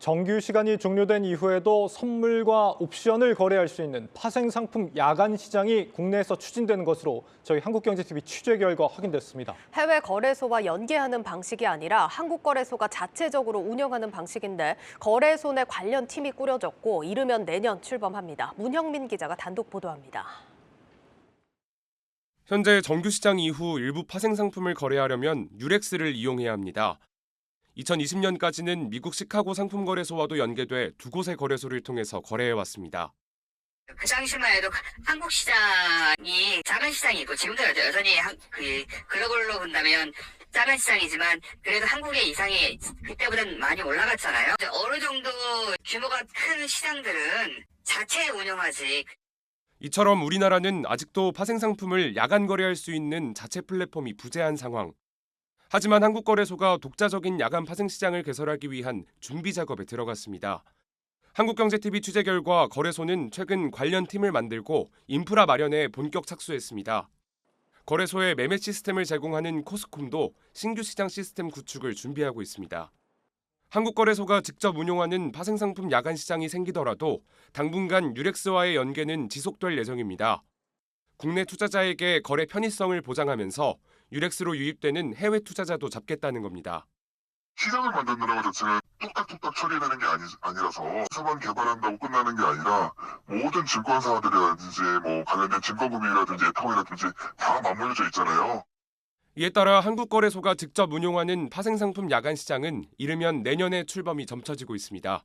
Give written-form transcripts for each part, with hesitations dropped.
정규 시간이 종료된 이후에도 선물과 옵션을 거래할 수 있는 파생상품 야간 시장이 국내에서 추진되는 것으로 저희 한국경제TV 취재 결과 확인됐습니다. 해외 거래소와 연계하는 방식이 아니라 한국거래소가 자체적으로 운영하는 방식인데 거래소 내 관련 팀이 꾸려졌고 이르면 내년 출범합니다. 문형민 기자가 단독 보도합니다. 현재 정규 시장 이후 일부 파생 상품을 거래하려면 유렉스를 이용해야 합니다. 2020년까지는 미국 시카고 상품거래소와도 연계돼 두 곳의 거래소를 통해서 거래해왔습니다. 그 당시만 해도 한국 시장이 작은 시장이고 지금도 여전히 글로벌로 본다면 작은 시장이지만 그래도 한국의 이상이 그때보다는 많이 올라갔잖아요. 어느 정도 규모가 큰 시장들은 자체 운영하지. 이처럼 우리나라는 아직도 파생 상품을 야간 거래할 수 있는 자체 플랫폼이 부재한 상황. 하지만 한국거래소가 독자적인 야간 파생 시장을 개설하기 위한 준비 작업에 들어갔습니다. 한국경제TV 취재 결과 거래소는 최근 관련 팀을 만들고 인프라 마련에 본격 착수했습니다. 거래소에 매매 시스템을 제공하는 코스콤도 신규 시장 시스템 구축을 준비하고 있습니다. 한국거래소가 직접 운용하는 파생상품 야간 시장이 생기더라도 당분간 유렉스와의 연계는 지속될 예정입니다. 국내 투자자에게 거래 편의성을 보장하면서 유렉스로 유입되는 해외 투자자도 잡겠다는 겁니다. 시장을 만드느라고 자체가 뚝딱뚝딱 처리되는 게 아니라서 수만 개발한다고 끝나는 게 아니라 모든 증권사들이라든지 관련된 증권금융이라든지 애통이라든지 다 맞물려져 있잖아요. 이에 따라 한국거래소가 직접 운용하는 파생상품 야간 시장은 이르면 내년에 출범이 점쳐지고 있습니다.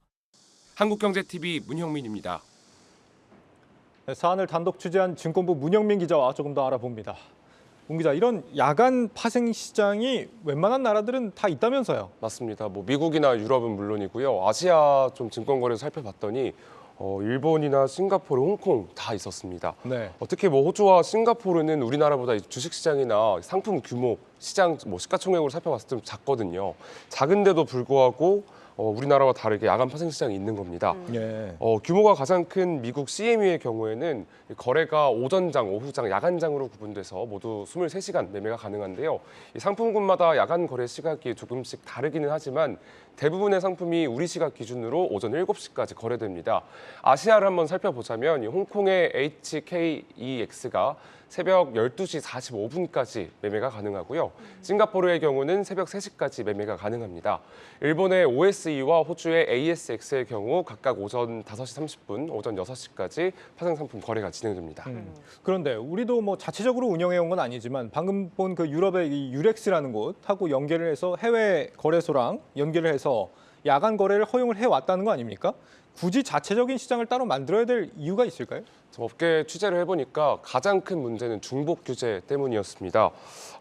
한국경제TV 문형민입니다. 사안을 단독 취재한 증권부 문형민 기자와 조금 더 알아봅니다. 문 기자, 이런 야간 파생 시장이 웬만한 나라들은 다 있다면서요? 맞습니다. 미국이나 유럽은 물론이고요. 아시아 좀 증권거래소 살펴봤더니 일본이나 싱가포르, 홍콩 다 있었습니다. 네. 특히 호주와 싱가포르는 우리나라보다 주식시장이나 상품 규모, 시장 시가총액으로 살펴봤을 때 좀 작거든요. 작은데도 불구하고 우리나라와 다르게 야간 파생 시장이 있는 겁니다. 예. 규모가 가장 큰 미국 CME의 경우에는 거래가 오전장, 오후장, 야간장으로 구분돼서 모두 23시간 매매가 가능한데요. 이 상품군마다 야간 거래 시각이 조금씩 다르기는 하지만 대부분의 상품이 우리 시각 기준으로 오전 7시까지 거래됩니다. 아시아를 한번 살펴보자면 홍콩의 HKEX가 새벽 12시 45분까지 매매가 가능하고요. 싱가포르의 경우는 새벽 3시까지 매매가 가능합니다. 일본의 OSE와 호주의 ASX의 경우 각각 오전 5시 30분, 오전 6시까지 파생 상품 거래가 진행됩니다. 그런데 우리도 자체적으로 운영해온 건 아니지만 방금 본 그 유럽의 이 유렉스라는 곳하고 연계를 해서 해외 거래소랑 연계를 해서 야간 거래를 허용을 해왔다는 거 아닙니까? 굳이 자체적인 시장을 따로 만들어야 될 이유가 있을까요? 업계 취재를 해보니까 가장 큰 문제는 중복 규제 때문이었습니다.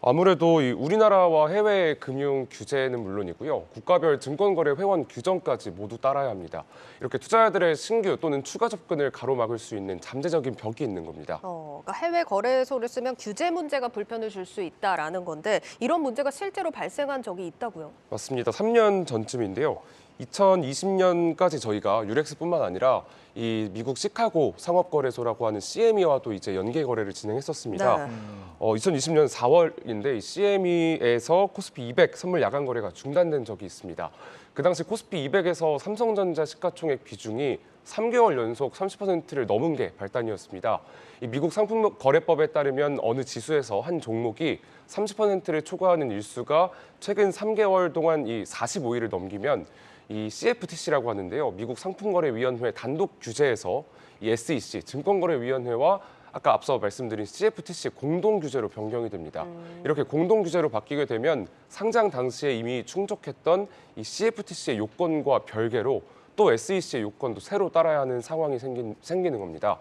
아무래도 우리나라와 해외 금융 규제는 물론이고요. 국가별 증권거래 회원 규정까지 모두 따라야 합니다. 이렇게 투자자들의 신규 또는 추가 접근을 가로막을 수 있는 잠재적인 벽이 있는 겁니다. 그러니까 해외 거래소를 쓰면 규제 문제가 불편을 줄 수 있다라는 건데 이런 문제가 실제로 발생한 적이 있다고요? 맞습니다. 3년 전쯤인데요. 2020년까지 저희가 유렉스뿐만 아니라 이 미국 시카고 상업거래소라고 하는 CME와도 이제 연계 거래를 진행했었습니다. 네. 2020년 4월인데 이 CME에서 코스피 200 선물 야간 거래가 중단된 적이 있습니다. 그 당시 코스피 200에서 삼성전자 시가총액 비중이 3개월 연속 30%를 넘은 게 발단이었습니다. 이 미국 상품거래법에 따르면 어느 지수에서 한 종목이 30%를 초과하는 일수가 최근 3개월 동안 이 45일을 넘기면 이 CFTC라고 하는데요. 미국 상품거래위원회 단독 규제에서 이 SEC 증권거래위원회와 아까 앞서 말씀드린 CFTC 공동 규제로 변경이 됩니다. 이렇게 공동 규제로 바뀌게 되면 상장 당시에 이미 충족했던 이 CFTC의 요건과 별개로 또 SEC의 요건도 새로 따라야 하는 상황이 생기는 겁니다.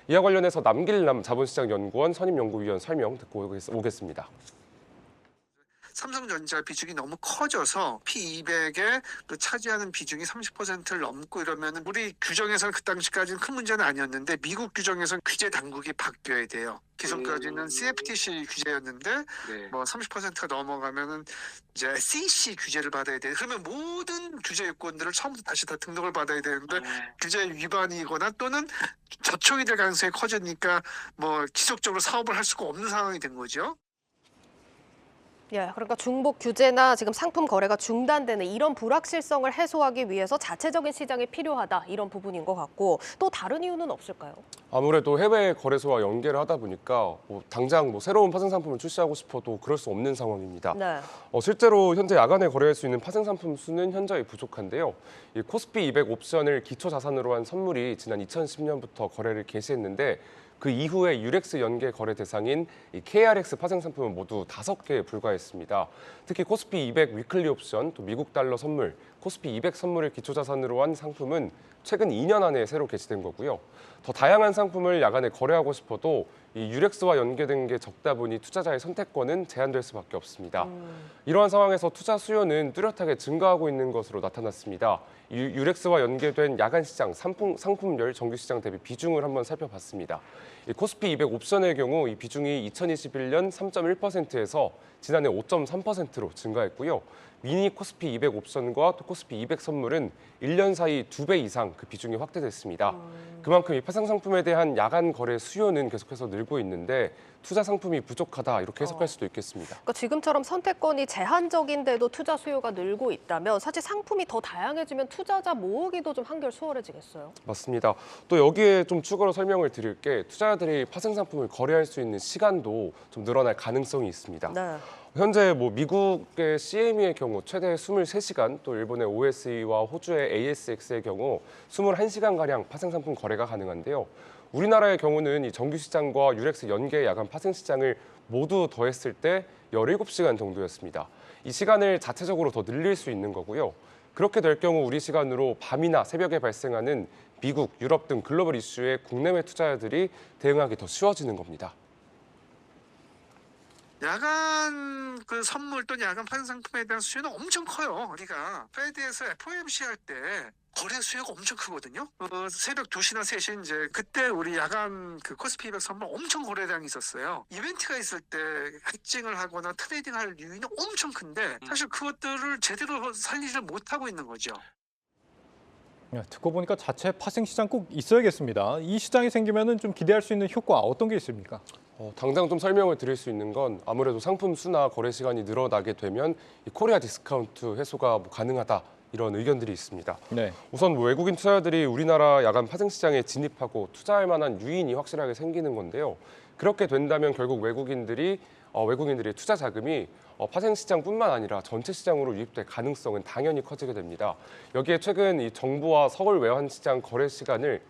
이와 관련해서 남길남 자본시장연구원 선임연구위원 설명 듣고 오겠습니다. 삼성전자 비중이 너무 커져서 P200에 차지하는 비중이 30%를 넘고 이러면 우리 규정에서는 그 당시까지는 큰 문제는 아니었는데 미국 규정에서는 규제 당국이 바뀌어야 돼요. 기존까지는 CFTC 규제였는데 30%가 넘어가면은 이제 SEC 규제를 받아야 돼. 그러면 모든 규제 요건들을 처음부터 다시 다 등록을 받아야 되는데 규제 위반이거나 또는 저촉이 될 가능성이 커지니까 지속적으로 사업을 할 수가 없는 상황이 된 거죠. 예, 그러니까 중복 규제나 지금 상품 거래가 중단되는 이런 불확실성을 해소하기 위해서 자체적인 시장이 필요하다 이런 부분인 것 같고 또 다른 이유는 없을까요? 아무래도 해외 거래소와 연계를 하다 보니까 당장 새로운 파생 상품을 출시하고 싶어도 그럴 수 없는 상황입니다. 네. 실제로 현재 야간에 거래할 수 있는 파생 상품 수는 현저히 부족한데요. 이 코스피 200 옵션을 기초 자산으로 한 선물이 지난 2010년부터 거래를 개시했는데 그 이후에 유렉스 연계 거래 대상인 이 KRX 파생 상품은 모두 5개에 불과했습니다. 특히 코스피 200 위클리 옵션, 또 미국 달러 선물, 코스피 200 선물을 기초 자산으로 한 상품은 최근 2년 안에 새로 개시된 거고요. 더 다양한 상품을 야간에 거래하고 싶어도 이 유렉스와 연계된 게 적다 보니 투자자의 선택권은 제한될 수밖에 없습니다. 이러한 상황에서 투자 수요는 뚜렷하게 증가하고 있는 것으로 나타났습니다. 유렉스와 연계된 야간 시장 상품별 정규 시장 대비 비중을 한번 살펴봤습니다. 이 코스피 200 옵션의 경우 이 비중이 2021년 3.1%에서 지난해 5.3%로 증가했고요. 미니 코스피 200 옵션과 또 코스피 200 선물은 1년 사이 2배 이상 그 비중이 확대됐습니다. 그만큼 이 파생 상품에 대한 야간 거래 수요는 계속해서 늘고 있는데 투자 상품이 부족하다 이렇게 해석할 수도 있겠습니다. 그러니까 지금처럼 선택권이 제한적인데도 투자 수요가 늘고 있다면 사실 상품이 더 다양해지면 투자자 모으기도 좀 한결 수월해지겠어요. 맞습니다. 또 여기에 좀 추가로 설명을 드릴 게 투자자들이 파생 상품을 거래할 수 있는 시간도 좀 늘어날 가능성이 있습니다. 네. 현재 미국의 CME의 경우 최대 23시간, 또 일본의 OSE와 호주의 ASX의 경우 21시간가량 파생 상품 거래가 가능한데요. 우리나라의 경우는 이 정규 시장과 유렉스 연계 야간 파생 시장을 모두 더했을 때 17시간 정도였습니다. 이 시간을 자체적으로 더 늘릴 수 있는 거고요. 그렇게 될 경우 우리 시간으로 밤이나 새벽에 발생하는 미국, 유럽 등 글로벌 이슈에 국내외 투자자들이 대응하기 더 쉬워지는 겁니다. 야간 그 선물 또는 야간 파생 상품에 대한 수요는 엄청 커요. 우리가 페드에서 FOMC 할 때 거래 수요가 엄청 크거든요. 새벽 2시나 3시 이제 그때 우리 야간 그 코스피 200 선물 엄청 거래량이 있었어요. 이벤트가 있을 때 해칭을 하거나 트레이딩할 유인은 엄청 큰데 사실 그것들을 제대로 살리지 못하고 있는 거죠. 듣고 보니까 자체 파생 시장 꼭 있어야겠습니다. 이 시장이 생기면은 좀 기대할 수 있는 효과 어떤 게 있습니까? 당장 좀 설명을 드릴 수 있는 건 아무래도 상품 수나 거래 시간이 늘어나게 되면 이 코리아 디스카운트 해소가 가능하다 이런 의견들이 있습니다. 네. 우선 외국인 투자자들이 우리나라 야간 파생 시장에 진입하고 투자할 만한 유인이 확실하게 생기는 건데요. 그렇게 된다면 결국 외국인들의 투자 자금이 파생 시장뿐만 아니라 전체 시장으로 유입될 가능성은 당연히 커지게 됩니다. 여기에 최근 이 정부가 서울 외환시장의 거래 시간을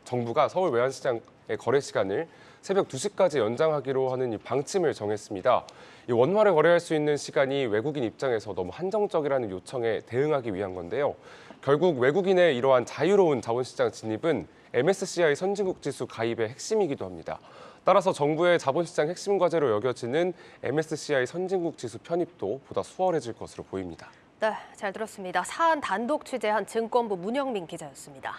새벽 2시까지 연장하기로 하는 이 방침을 정했습니다. 이 원화를 거래할 수 있는 시간이 외국인 입장에서 너무 한정적이라는 요청에 대응하기 위한 건데요. 결국 외국인의 이러한 자유로운 자본시장 진입은 MSCI 선진국 지수 가입의 핵심이기도 합니다. 따라서 정부의 자본시장 핵심 과제로 여겨지는 MSCI 선진국 지수 편입도 보다 수월해질 것으로 보입니다. 네, 잘 들었습니다. 사안 단독 취재한 증권부 문영민 기자였습니다.